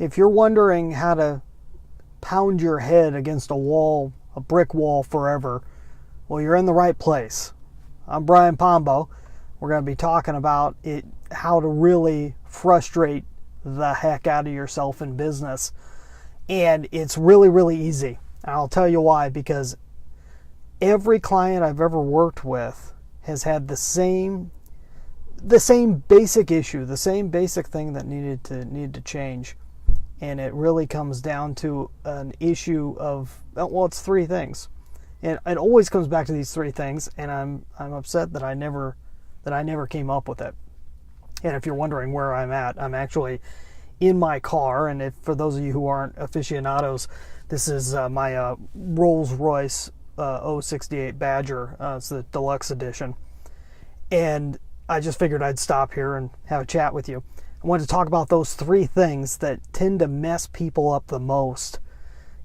If you're wondering how to pound your head against a wall, a brick wall forever, well, you're in the right place. I'm Brian Pombo. We're going to be talking about how to really frustrate the heck out of yourself in business. And it's really, really easy. And I'll tell you why, because every client I've ever worked with has had the same basic issue, the same basic thing that needed to change. And it really comes down to an issue of, well, it's three things. And it always comes back to these three things, and I'm upset that I never came up with it. And if you're wondering where I'm at, I'm actually in my car. And if for those of you who aren't aficionados, this is my Rolls Royce 068 Badger. It's the deluxe edition. And I just figured I'd stop here and have a chat with you. I wanted to talk about those three things that tend to mess people up the most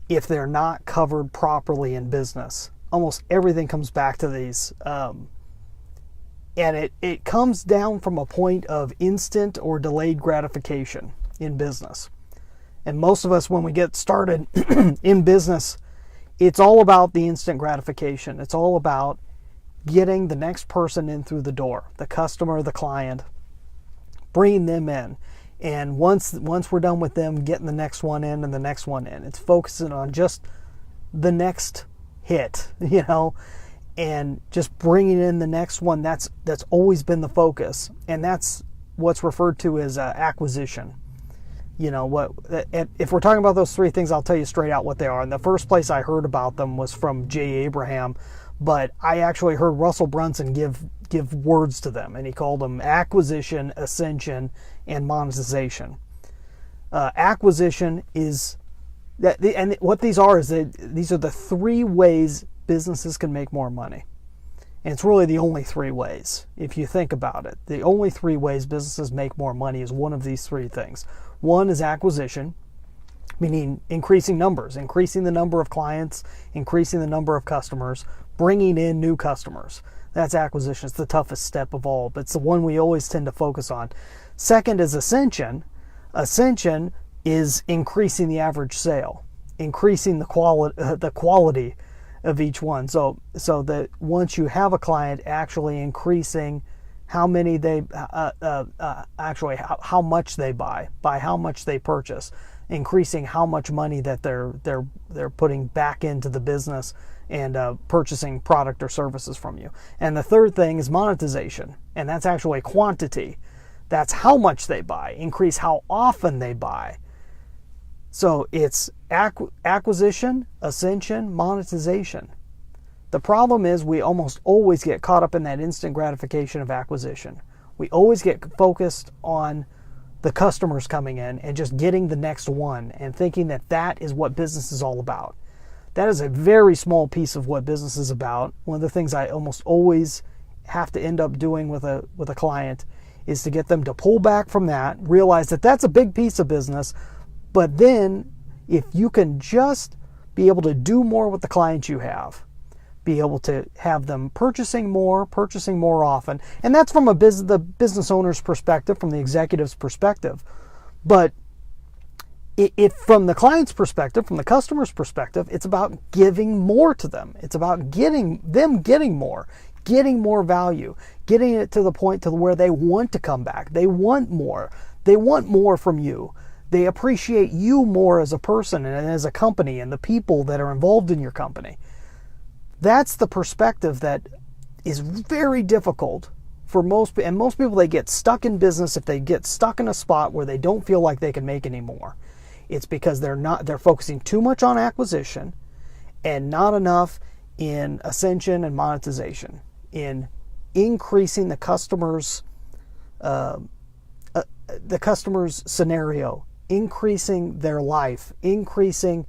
if they're not covered properly in business. Almost everything comes back to these. And it comes down from a point of instant or delayed gratification in business. And most of us, when we get started in business, it's all about the instant gratification. It's all about getting the next person in through the door, the customer, the client, bringing them in. And once we're done with them, getting the next one in and the next one in. It's focusing on just the next hit, and just bringing in the next one. That's always been the focus. And that's what's referred to as acquisition. If we're talking about those three things, I'll tell you straight out what they are. And the first place I heard about them was from J. Abraham, but I actually heard Russell Brunson give words to them, and he called them acquisition, ascension, and monetization. Acquisition is that, and what these are is that these are the three ways businesses can make more money. And it's really the only three ways, if you think about it. The only three ways businesses make more money is one of these three things. One is acquisition, meaning increasing numbers, increasing the number of clients, increasing the number of customers, bringing in new customers. That's acquisition. It's the toughest step of all, but it's the one we always tend to focus on. Second is ascension. Ascension is increasing the average sale, increasing the quality of each one. So that once you have a client, actually increasing how many they how much they buy, by how much they purchase, increasing how much money that they're putting back into the business and purchasing product or services from you. And the third thing is monetization, and that's actually quantity. That's how much they buy, increase how often they buy. So it's acquisition, ascension, monetization. The problem is we almost always get caught up in that instant gratification of acquisition. We always get focused on the customers coming in and just getting the next one and thinking that is what business is all about. That is a very small piece of what business is about. One of the things I almost always have to end up doing with a client is to get them to pull back from that, realize that that's a big piece of business, but then if you can just be able to do more with the clients you have, be able to have them purchasing more often, and that's from the business owner's perspective, from the executive's perspective. But if from the client's perspective, from the customer's perspective, it's about giving more to them. It's about getting more value, getting it to the point to where they want to come back. They want more. They want more from you. They appreciate you more as a person and as a company and the people that are involved in your company. That's the perspective that is very difficult for most people. They get stuck in business if they get stuck in a spot where they don't feel like they can make any more. It's because they're focusing too much on acquisition and not enough in ascension and monetization, in increasing the customer's scenario, increasing their life, increasing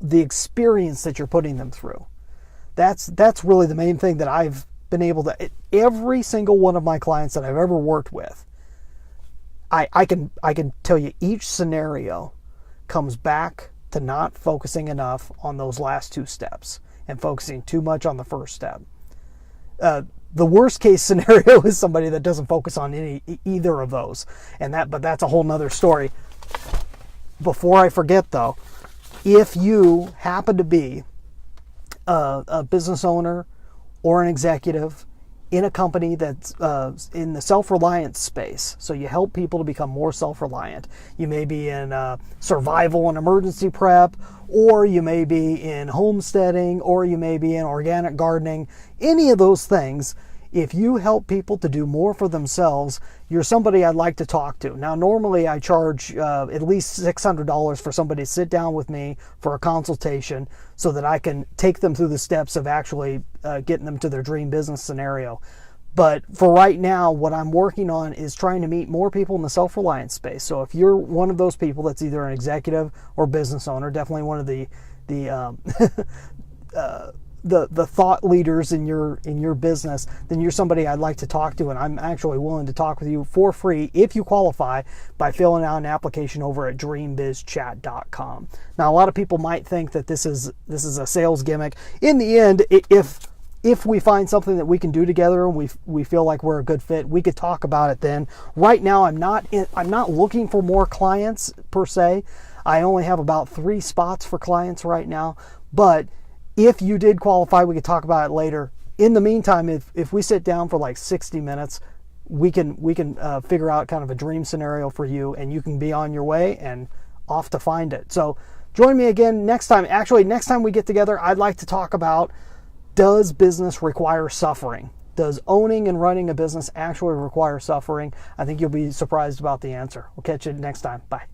the experience that you're putting them through. That's really the main thing that I've been able to. Every single one of my clients that I've ever worked with, I can tell you each scenario comes back to not focusing enough on those last two steps and focusing too much on the first step. The worst case scenario is somebody that doesn't focus on either of those, but that's a whole nother story. before I forget though, if you happen to be a business owner or an executive in a company that's in the self-reliance space, so you help people to become more self-reliant. You may be in survival and emergency prep, or you may be in homesteading, or you may be in organic gardening, any of those things. If you help people to do more for themselves, you're somebody I'd like to talk to. Now, normally I charge at least $600 for somebody to sit down with me for a consultation so that I can take them through the steps of actually getting them to their dream business scenario. But for right now, what I'm working on is trying to meet more people in the self-reliance space. So if you're one of those people that's either an executive or business owner, definitely one of the the thought leaders in your business, then you're somebody I'd like to talk to, and I'm actually willing to talk with you for free if you qualify by filling out an application over at dreambizchat.com. Now, a lot of people might think that this is a sales gimmick. In the end, if we find something that we can do together and we feel like we're a good fit, we could talk about it then. Right now, I'm not looking for more clients per se. I only have about 3 spots for clients right now, but if you did qualify, we could talk about it later. In the meantime, if we sit down for like 60 minutes, we can figure out kind of a dream scenario for you, and you can be on your way and off to find it. So join me again next time. Actually, next time we get together, I'd like to talk about, does business require suffering? Does owning and running a business actually require suffering? I think you'll be surprised about the answer. We'll catch you next time. Bye.